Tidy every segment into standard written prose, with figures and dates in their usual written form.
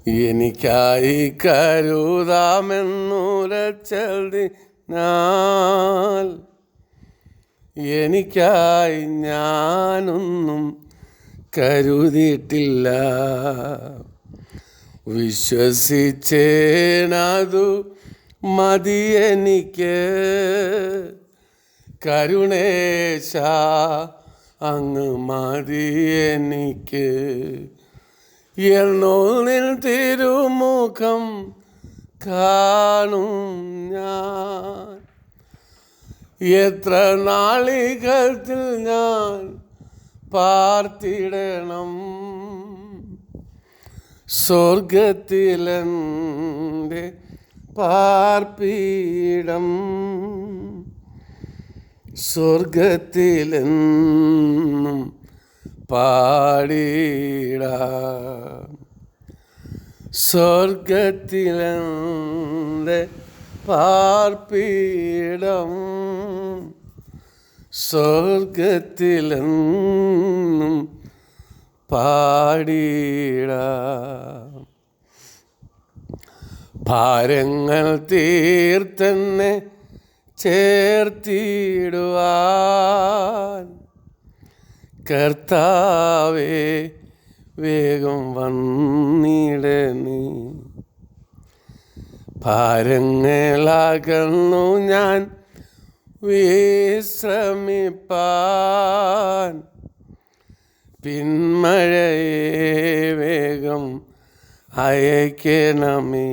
എനിക്കായി കരുതാമെന്നുരച്ചതിനാൽ എനിക്കായി ഞാനൊന്നും കരുതിയിട്ടില്ല. വിശ്വസിച്ചേനതു മതി എനിക്ക്, കരുണേശ അങ്ങ് മതി എനിക്ക്. എന്നോ നിൻ തിരുമുഖം കാണും ഞാൻ, എത്ര നാളികത്തിൽ ഞാൻ പാർത്തിടണം. സ്വർഗത്തിലെൻ്റെ പാർപ്പിടം, സ്വർഗത്തിലെന്നും പാടിടാം. സ്വർഗത്തിലെൻ്റെ പാർപ്പിടം, സ്വർഗത്തിലെന്നും പാടിടാം. ഭാരങ്ങൾ തീർത്തെന്നെ ചേർത്തിടുവാൻ കർത്താവേ വേഗം വന്നിടണേ. ഭാരങ്ങളകന്നു ഞാൻ വിശ്രമിപ്പാൻ, പിന്മഴയെ വേഗം അയക്കണമേ.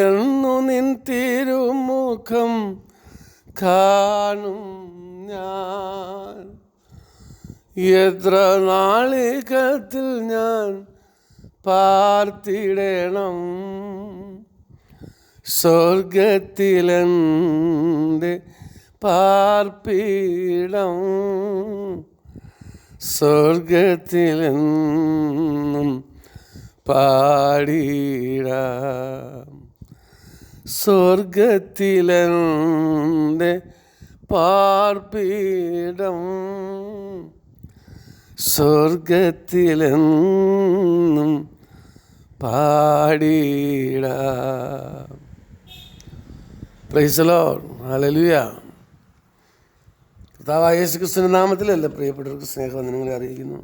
എന്നു നിൻ തിരുമുഖം കാണും ഞാൻ, എത്ര നാളികത്തിൽ ഞാൻ പാർത്തിടണം. സ്വർഗത്തിലെൻ്റെ പാർപ്പിടം, സ്വർഗത്തിലെന്നും പാടിടാം. സ്വർഗത്തിലെൻ്റെ പാർപ്പിടം, സ്വർഗത്തിലെന്നും പാടിടാം. Praise the Lord. ഹല്ലേലൂയ. കർത്താവായ യേശുക്രിസ്തുവിന്റെ നാമത്തിലല്ല പ്രിയപ്പെട്ടവർക്ക് സ്നേഹവന്ദനങ്ങളെ അറിയിക്കുന്നു.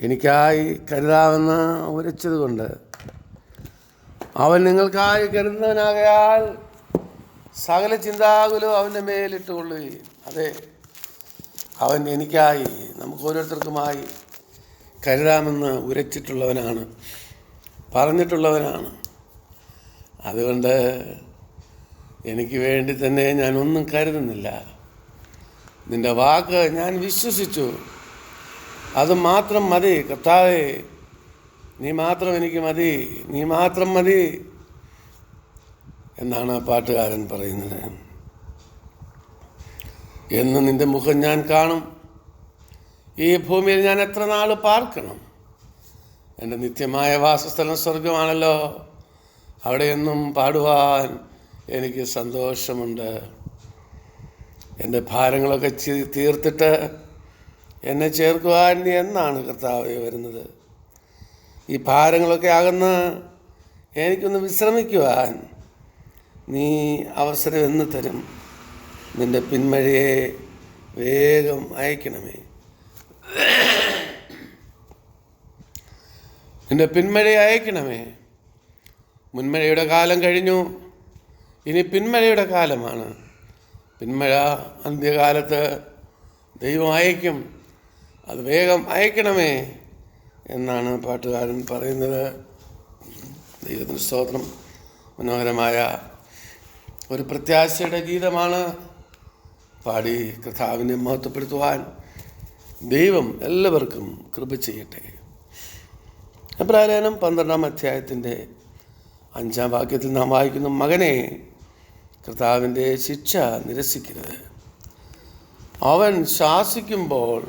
എനിക്കായി കരുതാമെന്ന് ഉരച്ചത് കൊണ്ട് അവൻ നിങ്ങൾക്കായി കരുതുന്നവനാകയാൽ സകല ചിന്താകുലവും അവൻ്റെ മേലിട്ടുകൊള്ളുകയും. അതെ, അവൻ എനിക്കായി നമുക്ക് ഓരോരുത്തർക്കുമായി കരുതാമെന്ന് ഉരച്ചിട്ടുള്ളവനാണ്, പറഞ്ഞിട്ടുള്ളവനാണ്. അതുകൊണ്ട് എനിക്ക് വേണ്ടി തന്നെ ഞാനൊന്നും കരുതുന്നില്ല. നിൻ്റെ വാക്ക് ഞാൻ വിശ്വസിച്ചു, അത് മാത്രം മതി. കർത്താവേ, നീ മാത്രം എനിക്ക് മതി, നീ മാത്രം മതി എന്നാണ് പാട്ടുകാരൻ പറയുന്നത്. എന്ന് നിൻ്റെ മുഖം ഞാൻ കാണും, ഈ ഭൂമിയിൽ ഞാൻ എത്ര നാൾ പാർക്കണം? എൻ്റെ നിത്യമായ വാസസ്ഥലം സ്വർഗമാണല്ലോ, അവിടെയൊന്നും പാടുവാൻ എനിക്ക് സന്തോഷമുണ്ട്. എൻ്റെ ഭാരങ്ങളൊക്കെ തീർത്തിട്ട് എന്നെ ചേർക്കുവാൻ നീ എന്നാണ് കർത്താവേ വരുന്നത്? ഈ ഭാരങ്ങളൊക്കെ അകന്ന് എനിക്കൊന്ന് വിശ്രമിക്കുവാൻ നീ അവസരം എന്ന് തരും? നിൻ്റെ പിന്മഴയെ വേഗം അയക്കണമേ. നിൻ്റെ പിന്മഴയെ അയക്കണമേ. മുൻമഴയുടെ കാലം കഴിഞ്ഞു, ഇനി പിന്മഴയുടെ കാലമാണ്. പിന്മഴ അന്ത്യകാലത്ത് ദൈവം അയക്കും, അത് വേഗം അയക്കണമേ എന്നാണ് പാട്ടുകാരൻ പറയുന്നത്. ദൈവത്തിന് സ്തോത്രം. മനോഹരമായ ഒരു പ്രത്യാശയുടെ ഗീതമാണ്. പാടി കർത്താവിനെ മഹത്വപ്പെടുത്തുവാൻ ദൈവം എല്ലാവർക്കും കൃപ ചെയ്യട്ടെ. എബ്രായലേഖനം 12-ാം അധ്യായത്തിൻ്റെ 5-ാം വാക്യത്തിൽ നാം വായിക്കുന്നു, മകനെ, കർത്താവിൻ്റെ ശിക്ഷ നിരസിക്കരുത്. അവൻ ശാസിക്കുമ്പോൾ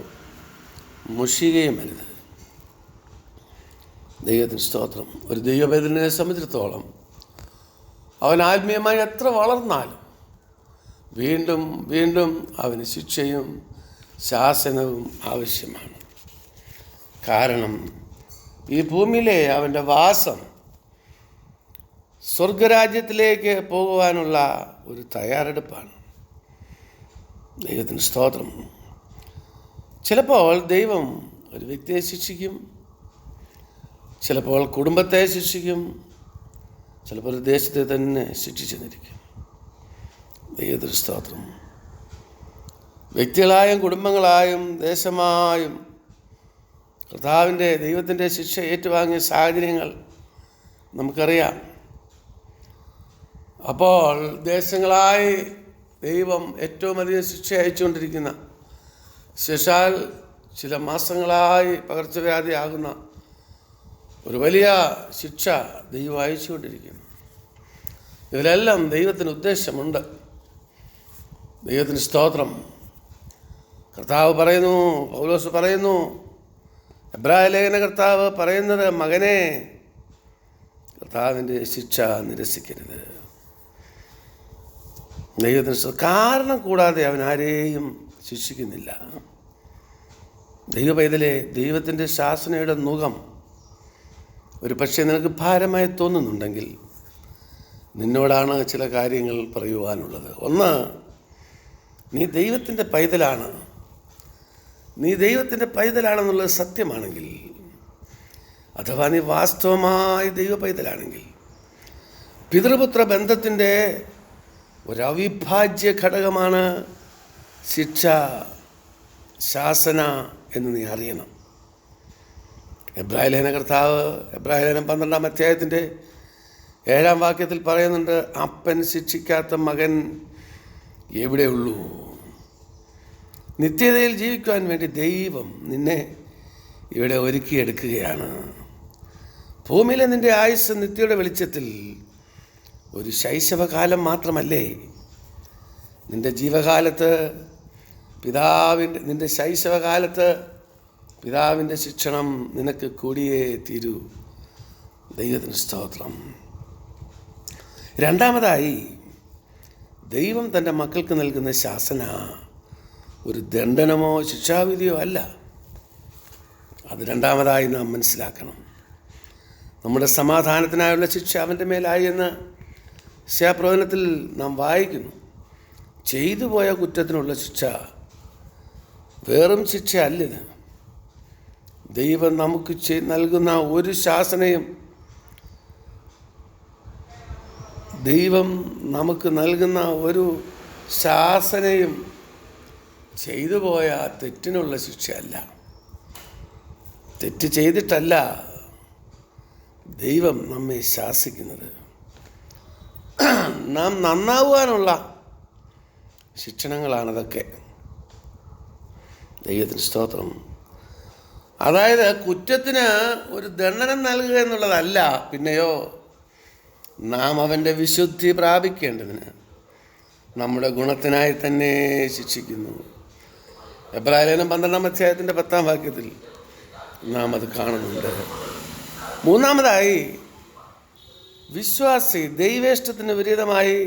മുഷികയുമരുത്. ദൈവത്തിന് സ്തോത്രം. ഒരു ദൈവവേദനയെ സംബന്ധിച്ചിടത്തോളം അവൻ ആത്മീയമായി എത്ര വളർന്നാലും വീണ്ടും വീണ്ടും അവന് ശിക്ഷയും ശാസനവും ആവശ്യമാണ്. കാരണം ഈ ഭൂമിയിലെ അവൻ്റെ വാസം സ്വർഗരാജ്യത്തിലേക്ക് പോകുവാനുള്ള ഒരു തയ്യാറെടുപ്പാണ്. ദൈവത്തിന് സ്തോത്രം. ചിലപ്പോൾ ദൈവം ഒരു വ്യക്തിയെ ശിക്ഷിക്കും, ചിലപ്പോൾ കുടുംബത്തെ ശിക്ഷിക്കും, ചിലപ്പോൾ ഒരു ദേശത്തെ തന്നെ ശിക്ഷിച്ചെന്നിരിക്കും. ദൈവത്തിന് സ്തോത്രം. വ്യക്തികളായും കുടുംബങ്ങളായും ദേശമായും കർത്താവിൻ്റെ ദൈവത്തിൻ്റെ ശിക്ഷ ഏറ്റുവാങ്ങിയ സാഹചര്യങ്ങൾ നമുക്കറിയാം. അപ്പോൾ ദേശങ്ങളായി ദൈവം ഏറ്റവും അധികം ശിക്ഷ അയച്ചുകൊണ്ടിരിക്കുന്ന, ശേഷാൽ ചില മാസങ്ങളായി പകർച്ചവ്യാധിയാകുന്ന ഒരു വലിയ ശിക്ഷ ദൈവം അയച്ചുകൊണ്ടിരിക്കുന്നു. ഇതിലെല്ലാം ദൈവത്തിന് ഉദ്ദേശമുണ്ട്. ദൈവത്തിന് സ്തോത്രം. കർത്താവ് പറയുന്നു, പൗലോസ് പറയുന്നു, എബ്രായ ലേഖന കർത്താവ് പറയുന്നത്, മകനെ, കർത്താവിൻ്റെ ശിക്ഷ നിരസിക്കരുത്. ദൈവത്തിന് കാരണം കൂടാതെ അവൻ ആരെയും ശിക്ഷിക്കുന്നില്ല. ദൈവപൈതലെ, ദൈവത്തിൻ്റെ ശാസനയുടെ മുഖം ഒരു പക്ഷേ നിനക്ക് ഭാരമായി തോന്നുന്നുണ്ടെങ്കിൽ നിന്നോടാണ് ചില കാര്യങ്ങൾ പറയുവാനുള്ളത്. ഒന്ന്, നീ ദൈവത്തിൻ്റെ പൈതലാണ്. നീ ദൈവത്തിൻ്റെ പൈതലാണെന്നുള്ളത് സത്യമാണെങ്കിൽ, അഥവാ നീ വാസ്തവമായി ദൈവ പൈതലാണെങ്കിൽ, പിതൃപുത്ര ബന്ധത്തിൻ്റെ ഒരവിഭാജ്യ ഘടകമാണ് ശിക്ഷ, ശാസന എന്ന് നീ അറിയണം. എബ്രായ ലേഖന കർത്താവ് എബ്രായ ലേഖനം 12-ാം അധ്യായത്തിൻ്റെ 7-ാം വാക്യത്തിൽ പറയുന്നുണ്ട്, അപ്പൻ ശിക്ഷിക്കാത്ത മകൻ എവിടെയുള്ളൂ? നിത്യതയിൽ ജീവിക്കുവാൻ വേണ്ടി ദൈവം നിന്നെ ഇവിടെ ഒരുക്കിയെടുക്കുകയാണ്. ഭൂമിയിലെ നിൻ്റെ ആയുസ്സ് നിത്യയുടെ വെളിച്ചത്തിൽ ഒരു ശൈശവകാലം മാത്രമല്ലേ. നിൻ്റെ ജീവകാലത്ത് നിൻ്റെ ശൈശവകാലത്ത് പിതാവിൻ്റെ ശിക്ഷണം നിനക്ക് കൂടിയേ തീരൂ. ദൈവത്തിന് സ്തോത്രം. രണ്ടാമതായി, ദൈവം തൻ്റെ മക്കൾക്ക് നൽകുന്ന ശാസന ഒരു ദണ്ഡനമോ ശിക്ഷാവിധിയോ അല്ല. അത് രണ്ടാമതായി നാം മനസ്സിലാക്കണം. നമ്മുടെ സമാധാനത്തിനായുള്ള ശിക്ഷ അവൻ്റെ മേലായി എന്ന് ശിക്ഷാപ്രവചനത്തിൽ നാം വായിക്കുന്നു. ചെയ്തു പോയ കുറ്റത്തിനുള്ള ശിക്ഷ വെറും ശിക്ഷ അല്ലിത്. ദൈവം നമുക്ക് നൽകുന്ന ഒരു ശാസനയും, ദൈവം നമുക്ക് നൽകുന്ന ഒരു ശാസനയും ചെയ്തു പോയ തെറ്റിനുള്ള ശിക്ഷയല്ല. തെറ്റ് ചെയ്തിട്ടല്ല ദൈവം നമ്മെ ശാസിക്കുന്നത്. നാം നന്നാവാനുള്ള ശിക്ഷണങ്ങളാണതൊക്കെ. ദൈവത്തിന് സ്തോത്രം. അതായത് കുറ്റത്തിന് ഒരു ദണ്ഡനം നൽകുക എന്നുള്ളതല്ല, പിന്നെയോ നാം അവൻ്റെ വിശുദ്ധി പ്രാപിക്കേണ്ടതിന് നമ്മുടെ ഗുണത്തിനായി തന്നെ ശിക്ഷിക്കുന്നു. എബ്രായ ലേഖനം 12-ാം അധ്യായത്തിൻ്റെ 10-ാം വാക്യത്തിൽ നാം അത് കാണുന്നുണ്ട്. മൂന്നാമതായി, വിശ്വാസി ദൈവേഷ്ടത്തിന് വിപരീതമായി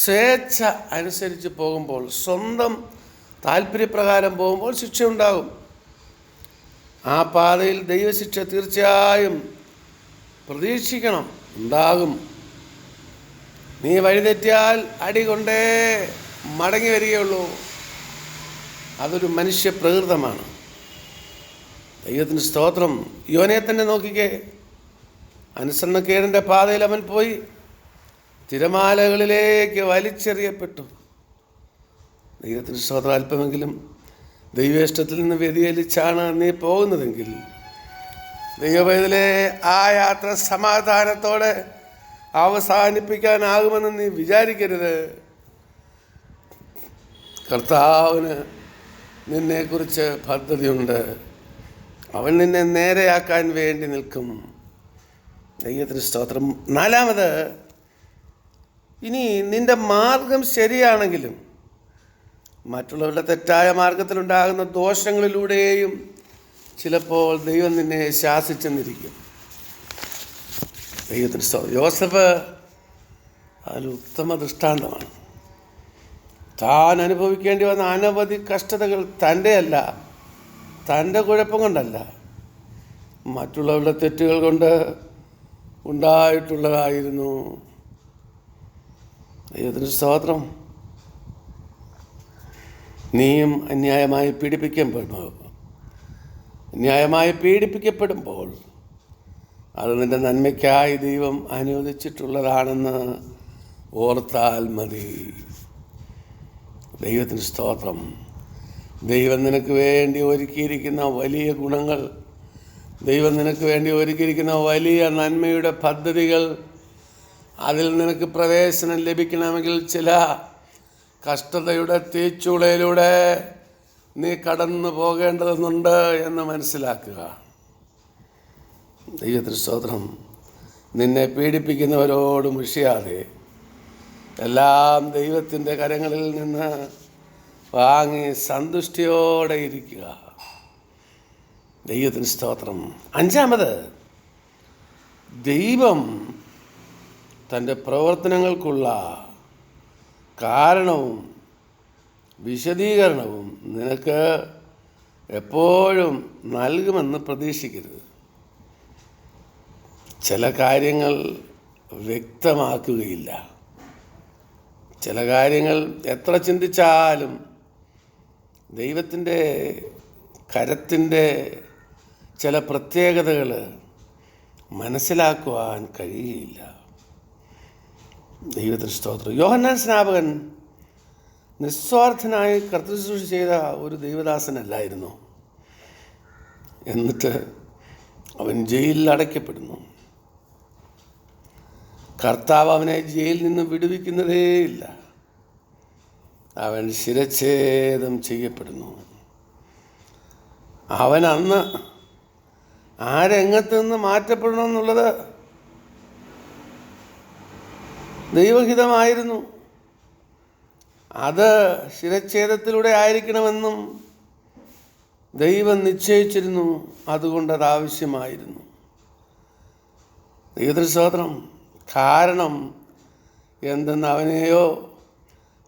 സ്വേച്ഛ അനുസരിച്ച് പോകുമ്പോൾ, സ്വന്തം താല്പര്യപ്രകാരം പോകുമ്പോൾ ശിക്ഷയുണ്ടാകും. ആ പാതയിൽ ദൈവശിക്ഷ തീർച്ചയായും പ്രതീക്ഷിക്കണം, ഉണ്ടാകും. നീ വഴിതെറ്റിയാൽ അടി കൊണ്ടേ മടങ്ങി വരികയുള്ളൂ. അതൊരു മനുഷ്യ പ്രകൃതമാണ്. ദൈവത്തിന് സ്തോത്രം. യോനെ തന്നെ നോക്കിക്കേ. അനുസരണക്കേടിൻ്റെ പാതയിൽ അവൻ പോയി തിരമാലകളിലേക്ക് വലിച്ചെറിയപ്പെട്ടു. ദൈവത്തിന് സ്തോത്രം. അല്പമെങ്കിലും ദൈവേഷ്ടത്തിൽ നിന്ന് വ്യതിചലിച്ചാണ് നീ പോകുന്നതെങ്കിൽ ദൈവപൈതലേ, ആ യാത്ര സമാധാനത്തോടെ അവസാനിപ്പിക്കാനാകുമെന്ന് നീ വിചാരിക്കരുത്. കർത്താവിന് നിന്നെക്കുറിച്ച് പദ്ധതിയുണ്ട്. അവൻ നിന്നെ നേരെയാക്കാൻ വേണ്ടി നിൽക്കും. ദൈവത്തിന് സ്തോത്രം. നാലാമത്, ഇനി നിൻ്റെ മാർഗം ശരിയാണെങ്കിലും മറ്റുള്ളവരുടെ തെറ്റായ മാർഗത്തിലുണ്ടാകുന്ന ദോഷങ്ങളിലൂടെയും ചിലപ്പോൾ ദൈവം നിന്നെ ശാസിച്ചെന്നിരിക്കും. ദൈവത്തിന് സ്തോത്രം. യോസഫ് അതിൽ ഉത്തമ ദൃഷ്ടാന്തമാണ്. താൻ അനുഭവിക്കേണ്ടി വന്ന അനവധി കഷ്ടതകൾ തൻ്റെ അല്ല, തൻ്റെ കുഴപ്പം കൊണ്ടല്ല, മറ്റുള്ളവരുടെ തെറ്റുകൾ കൊണ്ട് ഉണ്ടായിട്ടുള്ളതായിരുന്നു. ദൈവത്തിന് സ്തോത്രം. നീയും അന്യായമായി പീഡിപ്പിക്കപ്പെടുമ്പോൾ അത് നിൻ്റെ നന്മയ്ക്കായി ദൈവം അനുവദിച്ചിട്ടുള്ളതാണെന്ന് ഓർത്താൽ മതി. ദൈവത്തിന് സ്തോത്രം. ദൈവം നിനക്ക് വേണ്ടി ഒരുക്കിയിരിക്കുന്ന വലിയ ഗുണങ്ങൾ, ദൈവം നിനക്ക് വേണ്ടി ഒരുക്കിയിരിക്കുന്ന വലിയ നന്മയുടെ പദ്ധതികൾ, അതിൽ നിനക്ക് പ്രവേശനം ലഭിക്കണമെങ്കിൽ ചില കഷ്ടതയുടെ തീച്ചൂളയിലൂടെ നീ കടന്നു പോകേണ്ടതെന്നുണ്ട് എന്ന് മനസ്സിലാക്കുക. ദൈവത്തിന് സ്തോത്രം. നിന്നെ പീഡിപ്പിക്കുന്നവരോട് മുഷിയാതെ എല്ലാം ദൈവത്തിൻ്റെ കരങ്ങളിൽ നിന്ന് വാങ്ങി സന്തുഷ്ടിയോടെ ഇരിക്കുക. ദൈവത്തിന് സ്തോത്രം. 5, ദൈവം തൻ്റെ പ്രവർത്തനങ്ങൾക്കുള്ള കാരണവും വിശദീകരണവും നിനക്ക് എപ്പോഴും നൽകുമെന്ന് പ്രതീക്ഷിക്കരുത്. ചില കാര്യങ്ങൾ വ്യക്തമാക്കുകയില്ല. ചില കാര്യങ്ങൾ എത്ര ചിന്തിച്ചാലും ദൈവത്തിൻ്റെ കരത്തിൻ്റെ ചില പ്രത്യേകതകൾ മനസ്സിലാക്കുവാൻ കഴിയുകയില്ല. ദൈവത്തിന് സ്തോത്രം. യോഹന്നാൻ സ്നാപകൻ നിസ്വാർത്ഥനായി കർത്തൃശുശ്രൂഷ ചെയ്ത ഒരു ദൈവദാസനല്ലായിരുന്നു. എന്നിട്ട് അവൻ ജയിലിൽ അടയ്ക്കപ്പെടുന്നു. കർത്താവ് അവനെ ജയിലിൽ നിന്ന് വിടുവിക്കുന്നതേയില്ല. അവൻ ശിരച്ഛേദം ചെയ്യപ്പെടുന്നു. അവൻ അന്ന് ആ രംഗത്ത് നിന്ന് മാറ്റപ്പെടണമെന്നുള്ളത് ദൈവഹിതമായിരുന്നു. അത് ശിരച്ഛേദത്തിലൂടെ ആയിരിക്കണമെന്നും ദൈവം നിശ്ചയിച്ചിരുന്നു. അതുകൊണ്ട് അത് ആവശ്യമായിരുന്നു. ദൈവത്തിന് സ്തോത്രം. കാരണം എന്തെന്ന് അവനെയോ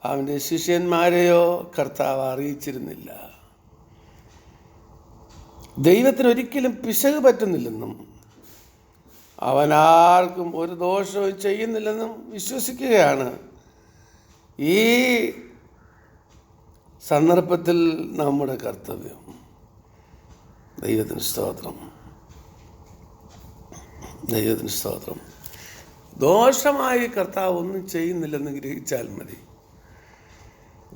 അവൻ്റെ ശിഷ്യന്മാരെയോ കർത്താവ് അറിയിച്ചിരുന്നില്ല. ദൈവത്തിന് ഒരിക്കലും പിശക് പറ്റുന്നില്ലെന്നും അവൻ ആർക്കും ഒരു ദോഷവും ചെയ്യുന്നില്ലെന്നും വിശ്വസിക്കുകയാണ് ഈ സന്ദർഭത്തിൽ നമ്മുടെ കർത്തവ്യം. ദൈവത്തിന് സ്തോത്രം. ദൈവത്തിന് സ്തോത്രം. ദോഷമായി കർത്താവ് ഒന്നും ചെയ്യുന്നില്ലെന്ന് ഗ്രഹിച്ചാൽ മതി.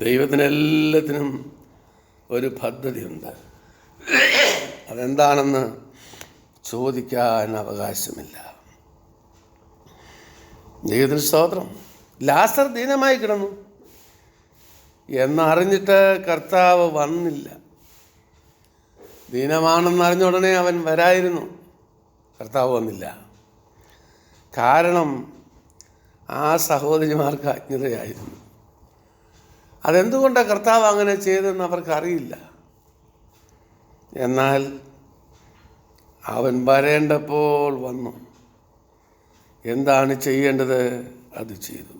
ദൈവത്തിന് എല്ലാത്തിനും ഒരു പദ്ധതിയുണ്ട്. അതെന്താണെന്ന് ചോദിക്കാൻ അവകാശമില്ല. ദൈവത്തിന് സ്തോത്രം. ലാസർ ദീനമായി കിടന്നു എന്നറിഞ്ഞിട്ട് കർത്താവ് വന്നില്ല. ദീനമാണെന്നറിഞ്ഞ ഉടനെ അവൻ വരായിരുന്നു. കർത്താവ് വന്നില്ല. കാരണം ആ സഹോദരിമാർക്ക് അജ്ഞതയായിരുന്നു. അതെന്തുകൊണ്ടാണ് കർത്താവ് അങ്ങനെ ചെയ്തതെന്ന് അവർക്കറിയില്ല. എന്നാൽ അവൻ വരേണ്ടപ്പോൾ വന്നു. എന്താണ് ചെയ്യേണ്ടത് അത് ചെയ്തു.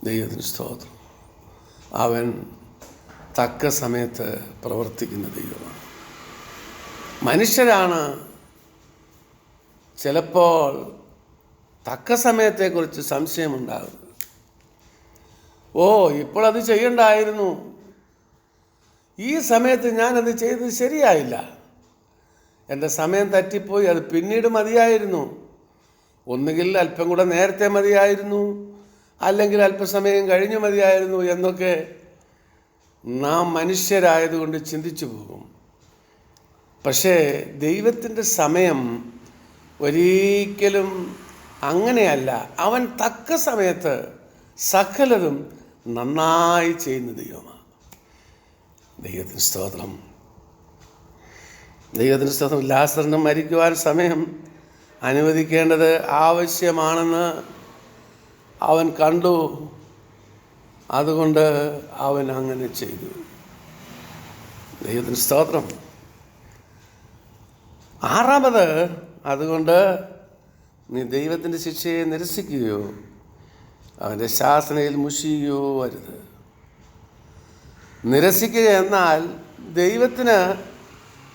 ദൈവത്തിന് സ്തോത്രം. അവൻ തക്ക സമയത്ത് പ്രവർത്തിക്കുന്ന ദൈവമാണ്. മനുഷ്യരാണ് ചിലപ്പോൾ തക്ക സമയത്തെക്കുറിച്ച് സംശയമുണ്ടാകുന്നത്. ഇപ്പോൾ അത് ചെയ്യണ്ടായിരുന്നു, ഈ സമയത്ത് ഞാനത് ചെയ്തത് ശരിയായില്ല, എൻ്റെ സമയം തെറ്റിപ്പോയി, അത് പിന്നീട് മതിയായിരുന്നു, ഒന്നുകിൽ അല്പം കൂടെ നേരത്തെ മതിയായിരുന്നു, അല്ലെങ്കിൽ അല്പസമയം കഴിഞ്ഞ് മതിയായിരുന്നു എന്നൊക്കെ നാം മനുഷ്യരായതുകൊണ്ട് ചിന്തിച്ചു പോകും. പക്ഷേ ദൈവത്തിൻ്റെ സമയം ഒരിക്കലും അങ്ങനെയല്ല. അവൻ തക്ക സമയത്ത് സകലതും നന്നായി ചെയ്യുന്ന ദൈവമാണ്. ദൈവത്തിന് സ്തോത്രം. ദൈവത്തിന് സ്തോത്രം. ലാസറിന് മരിക്കുവാൻ സമയം അനുവദിക്കേണ്ടത് ആവശ്യമാണെന്ന് അവൻ കണ്ടു. അതുകൊണ്ട് അവൻ അങ്ങനെ ചെയ്തു. ദൈവത്തിന് സ്തോത്രം. 6, അതുകൊണ്ട് നീ ദൈവത്തിൻ്റെ ശിക്ഷയെ നിരസിക്കുകയോ അവൻ്റെ ശാസനയിൽ മുഷിയുകയോ അരുത്. നിരസിക്കുക എന്നാൽ ദൈവത്തിന്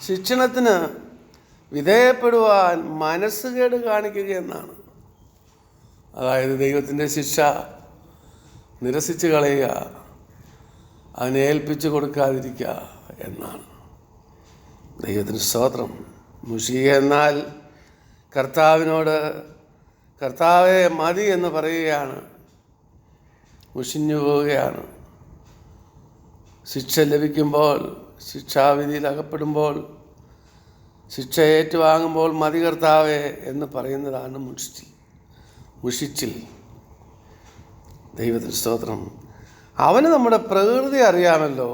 ശിക്ഷണത്തിന് വിധേയപ്പെടുവാൻ മനസ്സുകേട് കാണിക്കുകയെന്നാണ്. അതായത് ദൈവത്തിൻ്റെ ശിക്ഷ നിരസിച്ച് കളയുക, അതിനെ ഏൽപ്പിച്ചു കൊടുക്കാതിരിക്കുക എന്നാണ്. ദൈവത്തിന് സ്തോത്രം. മുഷിക എന്നാൽ കർത്താവിനോട് കർത്താവെ മതി എന്ന് പറയുകയാണ്, മുഷിഞ്ഞു പോവുകയാണ്. ശിക്ഷ ലഭിക്കുമ്പോൾ, ശിക്ഷാവിധിയിൽ അകപ്പെടുമ്പോൾ, ശിക്ഷ ഏറ്റുവാങ്ങുമ്പോൾ മതി കർത്താവെ എന്ന് പറയുന്നതാണ് മുഷിച്ചിൽ. ദൈവത്തിന് സ്തോത്രം. അവന് നമ്മുടെ പ്രകൃതി അറിയാമല്ലോ.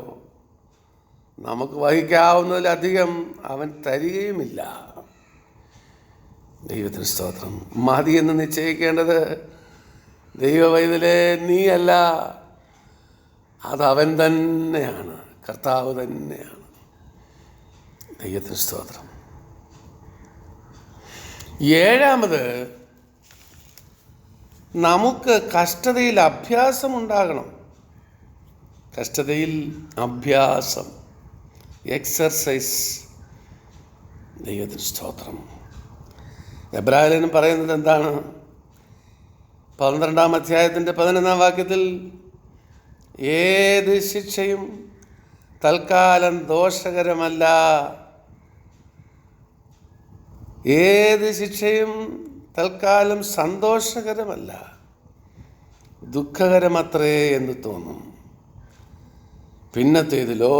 നമുക്ക് വഹിക്കാവുന്നതിലധികം അവൻ തരികയുമില്ല. ദൈവത്തിന് സ്തോത്രം. മതി എന്ന് നിശ്ചയിക്കേണ്ടത് ദൈവവൈതലേ നീയല്ല, അതവൻ തന്നെയാണ്, കർത്താവ് തന്നെയാണ്. ദൈവത്തിന് സ്തോത്രം. ഏഴാമത്, നമുക്ക് കഷ്ടതയിൽ അഭ്യാസമുണ്ടാകണം. കഷ്ടതയിൽ അഭ്യാസം, എക്സർസൈസ്. ദൈവത്തിന് സ്തോത്രം. എബ്രായലേഖനം പറയുന്നത് എന്താണ്? 12-ാം അധ്യായത്തിൻ്റെ 11-ാം വാക്യത്തിൽ, ഏത് ശിക്ഷയും തൽക്കാലം ദോഷകരമല്ല, ഏത് ശിക്ഷയും തൽക്കാലം സന്തോഷകരമല്ല, ദുഃഖകരമത്രേ എന്ന് തോന്നും. പിന്നത്തേതിലോ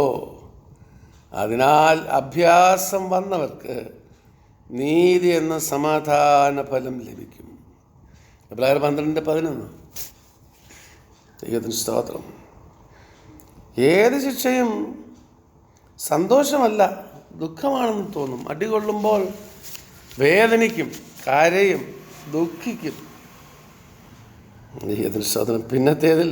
അതിനാൽ അഭ്യാസം വന്നവർക്ക് നീതി എന്ന സമാധാന ഫലം ലഭിക്കും. എബ്രായർ 12:11. ദൈവത്തിന് സ്തോത്രം. ഏത് ശിക്ഷയും സന്തോഷമല്ല, ദുഃഖമാണെന്ന് തോന്നും. അടികൊള്ളുമ്പോൾ വേദനിക്കും, കരയും, ദുഃഖിക്കും. ദൈവത്തിന് സ്തോത്രം. പിന്നത്തേതിൽ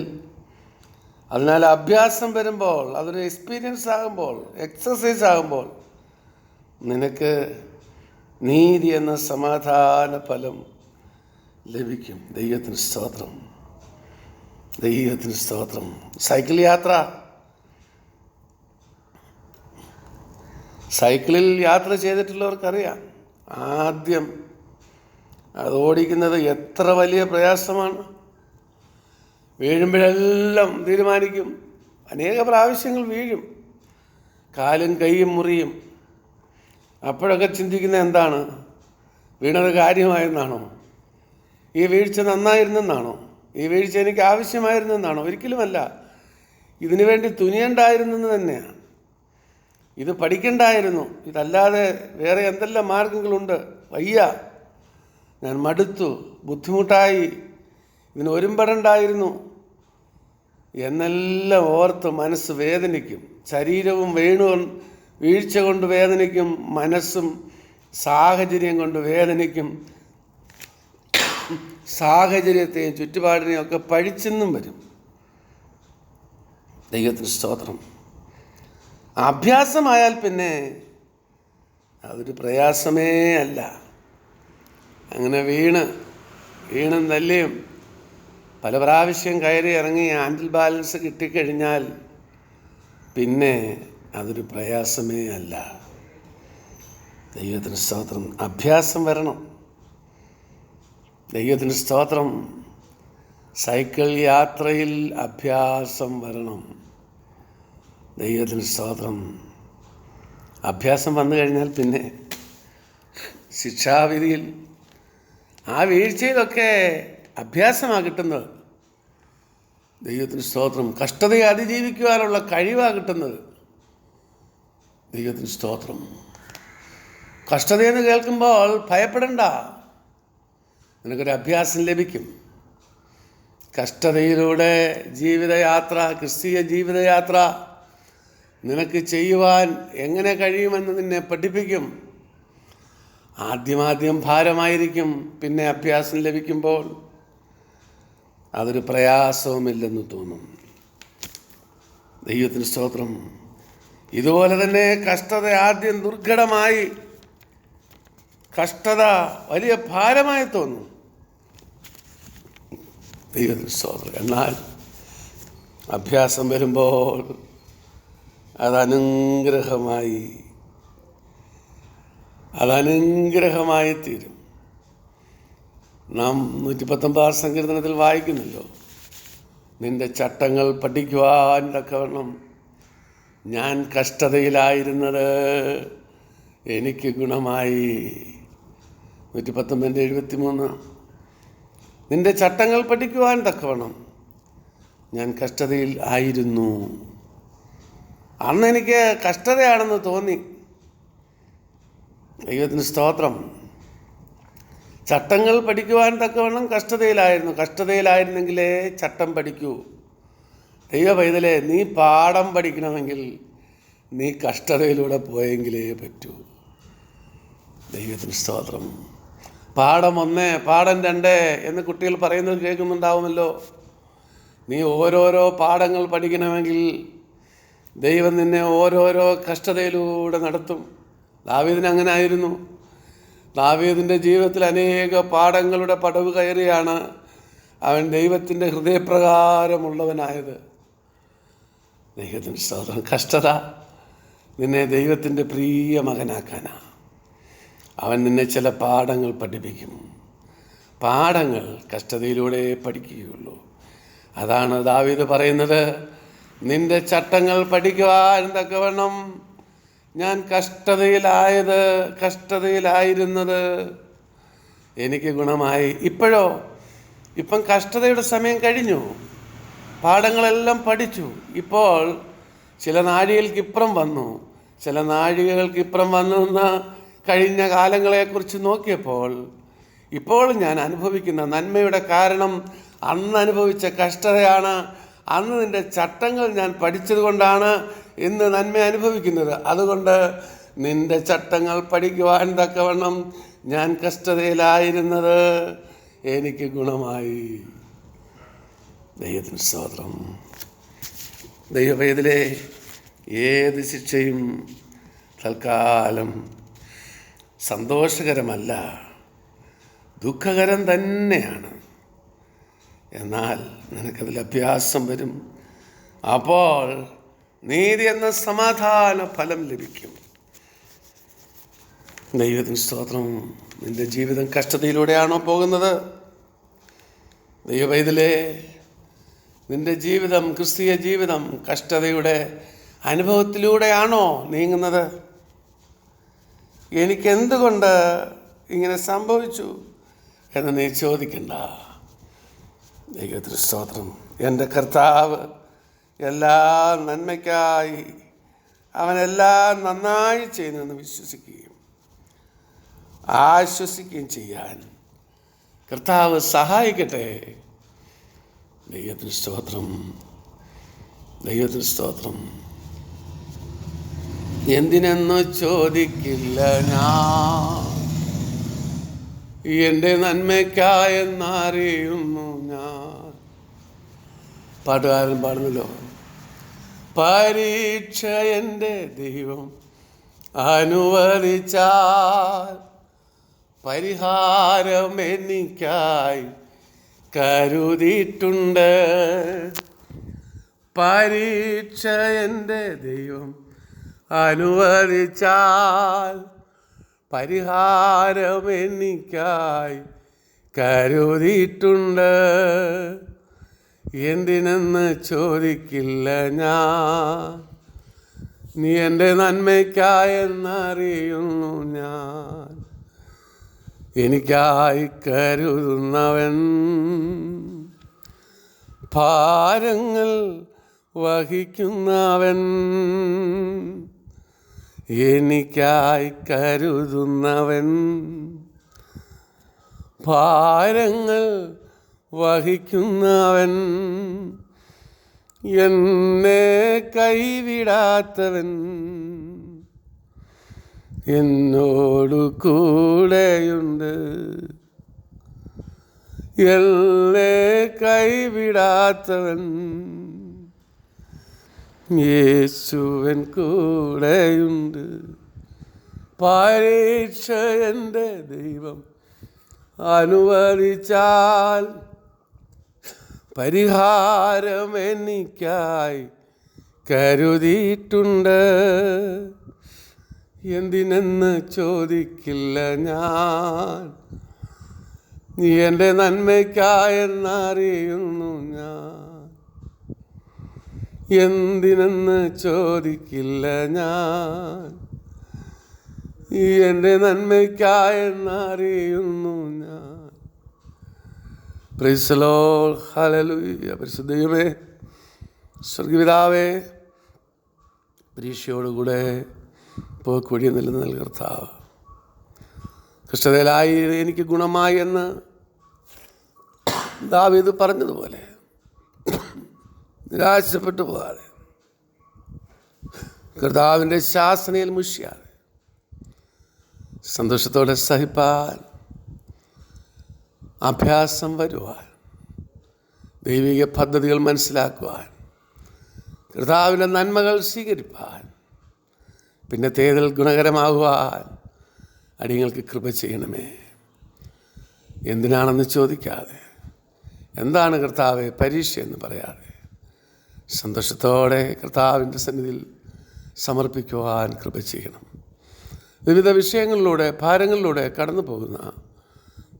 അതിനാൽ അഭ്യാസം വരുമ്പോൾ, അതൊരു എക്സ്പീരിയൻസ് ആകുമ്പോൾ, എക്സസൈസ് ആകുമ്പോൾ നിനക്ക് നീതി എന്ന സമാധാന ഫലം ലഭിക്കും. ദൈവത്തിന് സ്തോത്രം. ദൈവത്തിന് സ്തോത്രം. സൈക്കിളിൽ യാത്ര ചെയ്തിട്ടുള്ളവർക്കറിയാം, ആദ്യം അത് ഓടിക്കുന്നത് എത്ര വലിയ പ്രയാസമാണ്. വീഴുമ്പോഴെല്ലാം തീരുമാനിക്കും, അനേക പ്രാവശ്യങ്ങൾ വീഴും, കാലും കൈയും മുറിയും. അപ്പോഴൊക്കെ ചിന്തിക്കുന്നത് എന്താണ്? വീണത് കാര്യമായിരുന്നാണോ? ഈ വീഴ്ച നന്നായിരുന്നെന്നാണോ? ഈ വീഴ്ച എനിക്ക് ആവശ്യമായിരുന്നെന്നാണോ? ഒരിക്കലുമല്ല. ഇതിനു വേണ്ടി തുനിയണ്ടായിരുന്നെന്ന് തന്നെയാണ്. ഇത് പഠിക്കണ്ടായിരുന്നു. ഇതല്ലാതെ വേറെ എന്തെല്ലാം മാർഗങ്ങളുണ്ട്? വയ്യ, ഞാൻ മടുത്തു, ബുദ്ധിമുട്ടായി, ഇതിന് ഒരുമ്പെടണ്ടായിരുന്നു എന്നെല്ലാം ഓർത്ത് മനസ്സ് വേദനിക്കും. ശരീരവും വീഴ്ച കൊണ്ട് വേദനിക്കും, മനസ്സും സാഹചര്യം കൊണ്ട് വേദനിക്കും. സാഹചര്യത്തെയും ചുറ്റുപാടിനെയും ഒക്കെ പഴിച്ചെന്നും വരും. ദൈവത്തിന് സ്തോത്രം. അഭ്യാസമായാൽ പിന്നെ അതൊരു പ്രയാസമേ അല്ല. അങ്ങനെ വീണും തല്ലിയും പല പ്രാവശ്യം കയറി ഇറങ്ങി ഹാൻഡിൽ ബാലൻസ് കിട്ടിക്കഴിഞ്ഞാൽ പിന്നെ അതൊരു പ്രയാസമേ അല്ല. ദൈവത്തിന് സ്തോത്രം. അഭ്യാസം വരണം. ദൈവത്തിന് സ്തോത്രം. സൈക്കിൾ യാത്രയിൽ അഭ്യാസം വരണം. ദൈവത്തിന് സ്തോത്രം. അഭ്യാസം വന്നു കഴിഞ്ഞാൽ പിന്നെ ശിക്ഷാവിധിയിൽ ആ വീഴ്ചയിലൊക്കെ അഭ്യാസമാണ് കിട്ടുന്നത്. ദൈവത്തിന് സ്തോത്രം. കഷ്ടതയെ അതിജീവിക്കുവാനുള്ള കഴിവാണ് കിട്ടുന്നത്. ദൈവത്തിന് സ്തോത്രം. കഷ്ടതയെന്ന് കേൾക്കുമ്പോൾ ഭയപ്പെടണ്ട, നിനക്കൊരു അഭ്യാസം ലഭിക്കും. കഷ്ടതയിലൂടെ ജീവിതയാത്ര, ക്രിസ്തീയ ജീവിതയാത്ര നിനക്ക് ചെയ്യുവാൻ എങ്ങനെ കഴിയുമെന്ന് നിന്നെ പഠിപ്പിക്കും. ആദ്യം ഭാരമായിരിക്കും, പിന്നെ അഭ്യാസം ലഭിക്കുമ്പോൾ അതൊരു പ്രയാസവുമില്ലെന്ന് തോന്നും. ദൈവത്തിന് സ്തോത്രം. ഇതുപോലെ തന്നെ കഷ്ടത ആദ്യം ദുർഘടമായി, കഷ്ടത വലിയ ഭാരമായി തോന്നും. ദൈവത്തിന് സ്തോത്രം. എന്നാൽ അഭ്യാസം വരുമ്പോൾ അത് അനുഗ്രഹമായി, അതനുഗ്രഹമായി തീരും. നാം 119 സങ്കീർത്തനത്തിൽ വായിക്കുന്നല്ലോ, നിന്റെ ചട്ടങ്ങൾ പഠിക്കുവാൻ തക്കവണ്ണം ഞാൻ കഷ്ടതയിലായിരുന്നത് എനിക്ക് ഗുണമായി. 119:73. നിന്റെ ചട്ടങ്ങൾ പഠിക്കുവാൻ തക്കവണ്ണം ഞാൻ കഷ്ടതയിൽ ആയിരുന്നു. അന്ന് എനിക്ക് കഷ്ടതയാണെന്ന് തോന്നി. ദൈവത്തിന് സ്തോത്രം. ചട്ടങ്ങൾ പഠിക്കുവാൻ തക്കവണ്ണം കഷ്ടതയിലായിരുന്നു. കഷ്ടതയിലായിരുന്നെങ്കിലേ ചട്ടം പഠിക്കൂ. ദൈവ പൈതലേ, നീ പാഠം പഠിക്കണമെങ്കിൽ നീ കഷ്ടതയിലൂടെ പോയെങ്കിലേ പറ്റൂ. ദൈവത്തിന് സ്തോത്രം. പാഠം 1, പാഠം 2 എന്ന് കുട്ടികൾ പറയുന്നത് കേൾക്കുന്നുണ്ടാവുമല്ലോ. നീ ഓരോരോ പാഠങ്ങൾ പഠിക്കണമെങ്കിൽ ദൈവം നിന്നെ ഓരോരോ കഷ്ടതയിലൂടെ നടത്തും. ദാവീദിന് അങ്ങനെ ആയിരുന്നു. ദാവീദിൻ്റെ ജീവിതത്തിൽ അനേക പാഠങ്ങളുടെ പടവ് കയറിയാണ് അവൻ ദൈവത്തിൻ്റെ ഹൃദയപ്രകാരമുള്ളവനായത്. ദൈവത്തിൻ്റെ സ്തോത്രം. കഷ്ടത നിന്നെ ദൈവത്തിൻ്റെ പ്രിയ മകനാക്കാനാണ്. അവൻ നിന്നെ ചില പാഠങ്ങൾ പഠിപ്പിക്കും. പാഠങ്ങൾ കഷ്ടതയിലൂടെ പഠിക്കുകയുള്ളൂ. അതാണ് ദാവീദ് പറയുന്നത്, നിന്റെ ചട്ടങ്ങൾ പഠിക്കുവാൻ തക്കവണ്ണം ഞാൻ കഷ്ടതയിലായിരുന്നത് എനിക്ക് ഗുണമായി. ഇപ്പം കഷ്ടതയുടെ സമയം കഴിഞ്ഞു. പാഠങ്ങളെല്ലാം പഠിച്ചു. ഇപ്പോൾ ചില നാഴികകൾക്കിപ്പുറം വന്നു. ചില നാഴികകൾക്കിപ്പുറം വന്നു കഴിഞ്ഞ കാലങ്ങളെക്കുറിച്ച് നോക്കിയപ്പോൾ ഇപ്പോൾ ഞാൻ അനുഭവിക്കുന്ന നന്മയുടെ കാരണം അന്ന് അനുഭവിച്ച കഷ്ടതയാണ്. അന്ന് നിൻ്റെ ചട്ടങ്ങൾ ഞാൻ പഠിച്ചത് കൊണ്ടാണ് ഇന്ന് നന്മ അനുഭവിക്കുന്നത്. അതുകൊണ്ട് നിൻ്റെ ചട്ടങ്ങൾ പഠിക്കുവാൻ തക്കവണ്ണം ഞാൻ കഷ്ടതയിലായിരുന്നത് എനിക്ക് ഗുണമായി. ദൈവത്തിന് സ്തോത്രം. ദൈവവേദിലെ ഏത് ശിക്ഷയും തൽക്കാലം സന്തോഷകരമല്ല, ദുഃഖകരം തന്നെയാണ്. എന്നാൽ നിനക്കതിൽ അഭ്യാസം വരും. അപ്പോൾ നീതി എന്ന സമാധാന ഫലം ലഭിക്കും. ദൈവത്തിന് സ്തോത്രം. നിന്റെ ജീവിതം കഷ്ടതയിലൂടെയാണോ പോകുന്നത്? ദൈവവേദിലെ നിന്റെ ജീവിതം, ക്രിസ്തീയ ജീവിതം കഷ്ടതയുടെ അനുഭവത്തിലൂടെയാണോ നീങ്ങുന്നത്? എനിക്കെന്തുകൊണ്ട് ഇങ്ങനെ സംഭവിച്ചു എന്ന് നീ ചോദിക്കണ്ട. ദൈവത്തിന് സ്തോത്രം. എൻ്റെ കർത്താവ് എല്ലാ നന്മയ്ക്കായി അവനെല്ലാം നന്നായി ചെയ്യുന്നതെന്ന് വിശ്വസിക്കുകയും ആശ്വസിക്കുകയും ചെയ്യാൻ കർത്താവ് സഹായിക്കട്ടെ. ദൈവത്തിന് സ്തോത്രം. ദൈവത്തിന് സ്തോത്രം. എന്തിനെന്ന് ചോദിക്കില്ല ഞാൻ, എൻ്റെ നന്മയ്ക്കായെന്നറിയുന്നു ഞാൻ. പാട്ടുകാരൻ പാടുന്നല്ലോ, പരീക്ഷ എൻ്റെ ദൈവം അനുവദിച്ചാൽ പരിഹാരം എനിക്കായി കരുതിയിട്ടുണ്ട്. പരീക്ഷ എൻ്റെ ദൈവം അനുവദിച്ചാൽ പരിഹാരം എനിക്കായി കരുതിയിട്ടുണ്ട്. എന്തിനെന്ന് ചോദിക്കില്ല ഞാൻ, നീ എൻ്റെ നന്മയ്ക്കായെന്നറിയുന്നു ഞാൻ. എനിക്കായി കരുതുന്നവൻ, ഭാരങ്ങൾ വഹിക്കുന്നവൻ, എനിക്കായി കരുതുന്നവൻ, ഭാരങ്ങൾ വഹിക്കുന്നവൻ, എന്നെ കൈവിടാത്തവൻ, എന്നോടു കൂടെയുണ്ട്. എന്നെ കൈവിടാത്തവൻ യേശുവൻ കൂടെയുണ്ട്. പരീക്ഷ എൻ്റെ ദൈവം അനുവദിച്ചാൽ പരിഹാരം എനിക്കായി കരുതിയിട്ടുണ്ട്. എന്തിനെന്ന് ചോദിക്കില്ല ഞാൻ, നീ എൻ്റെ നന്മയ്ക്കായെന്നറിയുന്നു ഞാൻ. എന്തിനെന്ന് ചോദിക്കില്ല ഞാൻ, നീ എൻ്റെ നന്മയ്ക്കായെന്നറിയുന്നു ഞാൻ. Praise the Lord. ഹല്ലേലൂയ. പരിശുദ്ധ ദൈവമേ, സ്വർഗ്ഗപിതാവേ, പരീക്ഷയോടുകൂടെ പോക്കുവഴി നിലനിൽ കർത്താവ്, കഷ്ടതയിലായി എനിക്ക് ഗുണമായി എന്ന് ദാവീദ് പറഞ്ഞതുപോലെ നിരാശപ്പെട്ടു പോകാതെ, കർത്താവിൻ്റെ ശാസനയിൽ മുഷിയാതെ സന്തോഷത്തോടെ സഹിപ്പാൻ അഭ്യാസം വരുവാൻ, ദൈവിക പദ്ധതികൾ മനസ്സിലാക്കുവാൻ, കർത്താവിൻ്റെ നന്മകൾ സ്വീകരിപ്പാൻ, പിന്നത്തേതിൽ ഗുണകരമാകുവാൻ അടിയങ്ങൾക്ക് കൃപ ചെയ്യണമേ. എന്തിനാണെന്ന് ചോദിക്കാതെ, എന്താണ് കർത്താവെ പരീക്ഷയെന്ന് പറയാതെ, സന്തോഷത്തോടെ കർത്താവിൻ്റെ സന്നിധിയിൽ സമർപ്പിക്കുവാൻ കൃപ ചെയ്യണം. വിവിധ വിഷയങ്ങളിലൂടെ, ഭാരങ്ങളിലൂടെ കടന്നു പോകുന്ന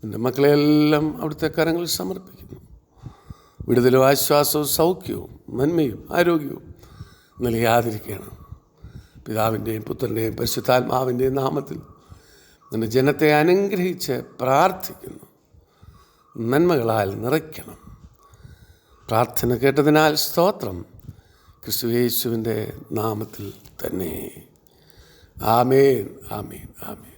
എൻ്റെ മക്കളെയെല്ലാം അവിടുത്തെ കരങ്ങളിൽ സമർപ്പിക്കുന്നു. വിടുതലും ആശ്വാസവും സൗഖ്യവും നന്മയും ആരോഗ്യവും നൽകാതിരിക്കണം. പിതാവിൻ്റെയും പുത്രൻ്റെയും പരിശുദ്ധാത്മാവിൻ്റെയും നാമത്തിൽ നിന്റെ ജനത്തെ അനുഗ്രഹിച്ച് പ്രാർത്ഥിക്കുന്നു. നന്മകളാൽ നിറയ്ക്കണം. പ്രാർത്ഥന കേട്ടതിനാൽ സ്തോത്രം. ക്രിസ്തുയേശുവിൻ്റെ നാമത്തിൽ തന്നെ. ആമേൻ, ആമേൻ, ആമേൻ.